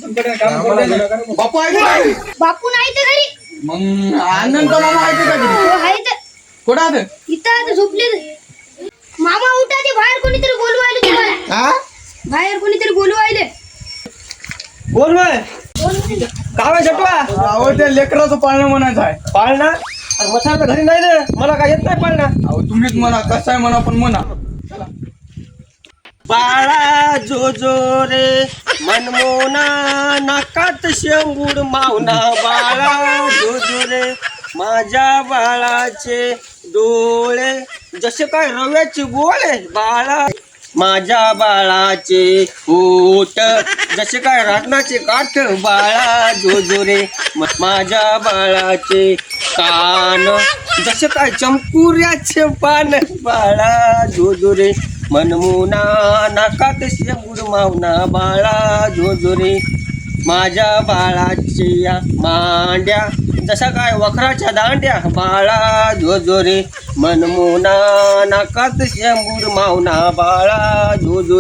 बापू आहे का घरी? बापू नाही तर घरी. मग आनंद मामा आहे का घरी? हो आहे तर. कुठं आहे? इथं आता झोपले. मामा उठा, ते बाहेर कोणीतरी बोलवायले तुम्हाला. हा? बाहेर कोणीतरी बोलवायले. बोल बाय काय बाय जटवा अहो त्या लेकराचं पाळणं म्हणायचं आहे. पाळणा अरे मथार तर घरी नाही ना मला काय येत नाही पाळणा अहो तुम्हीच म्हणा, कसं आहे म्हणा, पण म्हणा. बाळा जो जो रे मनमोना नाकात शेंबूड मावना बाळा जो जो रे माझ्या बाळाचे डोळे जसे काय रव्याचे गोळे बाळा माझ्या बाळाचे ओठ जसे काय राटणाचे काठ बाळा जो जो रे माझ्या बाळाचे कान जसे काय चंपुऱ्याचे पान बाळा जो जो रे मनमुना नाकात शेंबूड मावना बाळा जो जो रे माझ्या बाळाच्या मांड्या जसा काय वखराच्या दांड्या बाळा जो जो रे मनमुना नाकात शेंबूड मावना बाळा जो जो